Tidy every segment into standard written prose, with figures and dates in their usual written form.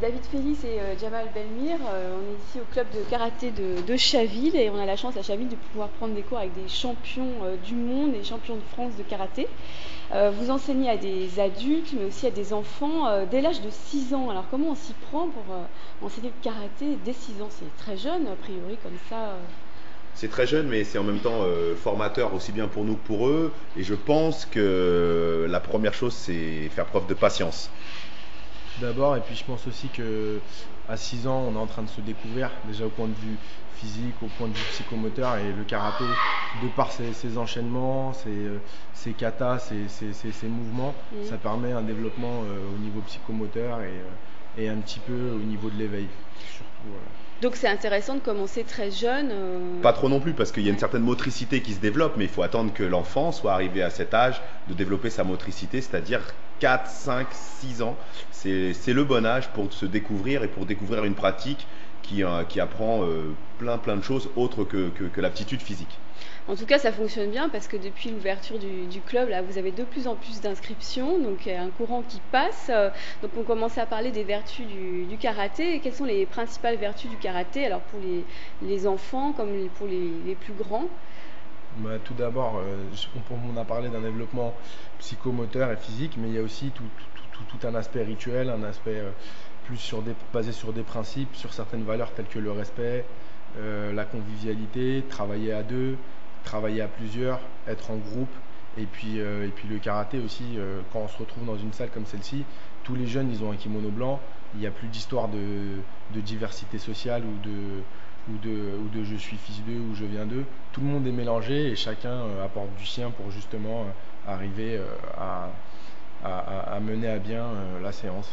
David Félis et Jamal Belmir, on est ici au club de karaté de Chaville et on a la chance à Chaville de pouvoir prendre des cours avec des champions du monde et champions de France de karaté. Vous enseignez à des adultes mais aussi à des enfants dès l'âge de 6 ans. Alors comment on s'y prend pour enseigner le karaté dès 6 ans? C'est très jeune a priori comme ça. C'est très jeune, mais c'est en même temps formateur aussi bien pour nous que pour eux. Et je pense que la première chose, c'est faire preuve de patience. D'abord, et puis je pense aussi que à 6 ans, on est en train de se découvrir, déjà au point de vue physique, au point de vue psychomoteur, et le karaté, de par ses enchaînements, ses katas, ses mouvements, ça permet un développement au niveau psychomoteur et un petit peu au niveau de l'éveil, surtout. Donc c'est intéressant de commencer très jeune. Pas trop non plus, parce qu'il y a une certaine motricité qui se développe, mais il faut attendre que l'enfant soit arrivé à cet âge de développer sa motricité, c'est-à-dire 4, 5, 6 ans. C'est le bon âge pour se découvrir et pour découvrir une pratique qui apprend plein de choses autres que l'aptitude physique. En tout cas, ça fonctionne bien parce que depuis l'ouverture du club, là, vous avez de plus en plus d'inscriptions, donc il y a un courant qui passe. Donc on commence à parler des vertus du karaté. Et quelles sont les principales vertus du karaté, alors pour les enfants comme pour les plus grands? Tout d'abord, on a parlé d'un développement psychomoteur et physique, mais il y a aussi tout un aspect rituel, un aspect plus basé sur des principes, sur certaines valeurs telles que le respect, la convivialité, travailler à deux, travailler à plusieurs, être en groupe, et puis le karaté aussi, quand on se retrouve dans une salle comme celle-ci, tous les jeunes ils ont un kimono blanc, il n'y a plus d'histoire de diversité sociale ou de je suis fils d'eux ou je viens d'eux. Tout le monde est mélangé et chacun apporte du sien pour justement arriver à mener à bien la séance.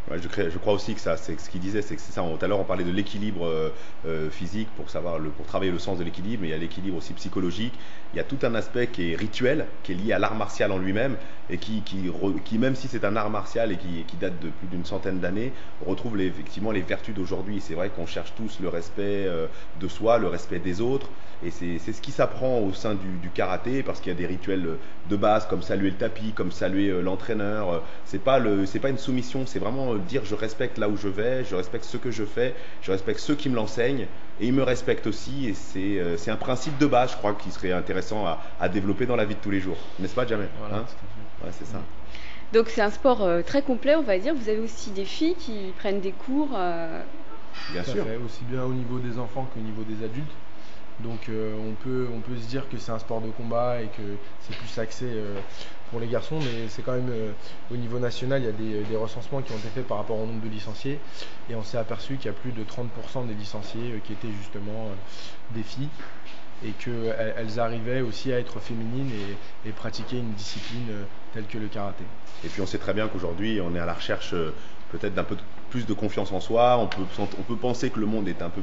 Ouais, je crois aussi que ça, c'est ce qu'il disait, c'est que c'est ça. Tout à l'heure, on parlait de l'équilibre physique pour travailler le sens de l'équilibre, mais il y a l'équilibre aussi psychologique. Il y a tout un aspect qui est rituel, qui est lié à l'art martial en lui-même, et qui même si c'est un art martial et qui date de plus d'une centaine d'années, retrouve effectivement les vertus d'aujourd'hui. C'est vrai qu'on cherche tous le respect de soi, le respect des autres, et c'est ce qui s'apprend au sein du karaté, parce qu'il y a des rituels de base, comme saluer le tapis, comme saluer l'entraîneur. C'est pas une soumission, c'est vraiment dire je respecte là où je vais, je respecte ce que je fais, je respecte ceux qui me l'enseignent et ils me respectent aussi, et c'est un principe de base, je crois, qui serait intéressant à développer dans la vie de tous les jours, n'est-ce pas, Jamel? Voilà, Ouais, c'est ça. Donc c'est un sport très complet, on va dire. Vous avez aussi des filles qui prennent des cours. Bien Tout à sûr. fait, aussi bien au niveau des enfants qu'au niveau des adultes. Donc on peut se dire que c'est un sport de combat et que c'est plus axé pour les garçons, mais c'est quand même au niveau national, il y a des recensements qui ont été faits par rapport au nombre de licenciés, et on s'est aperçu qu'il y a plus de 30% des licenciés qui étaient justement des filles, et qu'elles arrivaient aussi à être féminines et pratiquer une discipline telle que le karaté. Et puis on sait très bien qu'aujourd'hui on est à la recherche peut-être d'un peu plus de confiance en soi, on peut penser que le monde est un peu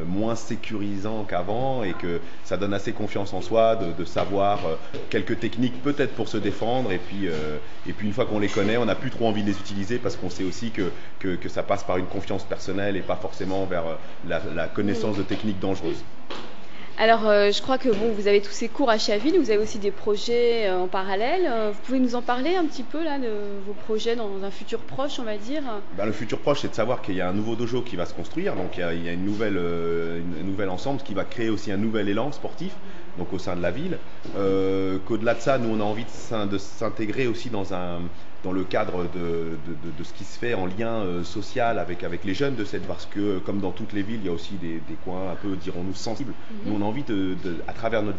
moins sécurisant qu'avant, et que ça donne assez confiance en soi de savoir quelques techniques peut-être pour se défendre, et puis une fois qu'on les connaît, on n'a plus trop envie de les utiliser, parce qu'on sait aussi que ça passe par une confiance personnelle et pas forcément vers la connaissance de techniques dangereuses. Alors, je crois que bon, vous avez tous ces cours à Chaville, vous avez aussi des projets en parallèle. Vous pouvez nous en parler un petit peu là de vos projets dans un futur proche, on va dire? Le futur proche, c'est de savoir qu'il y a un nouveau dojo qui va se construire, donc il y a une nouvelle ensemble qui va créer aussi un nouvel élan sportif, donc au sein de la ville. Qu'au-delà de ça, nous on a envie de s'intégrer aussi dans le cadre de ce qui se fait en lien social avec les jeunes de cette, parce que comme dans toutes les villes, il y a aussi des coins un peu, dirons-nous, sensibles. Nous on a envie à travers notre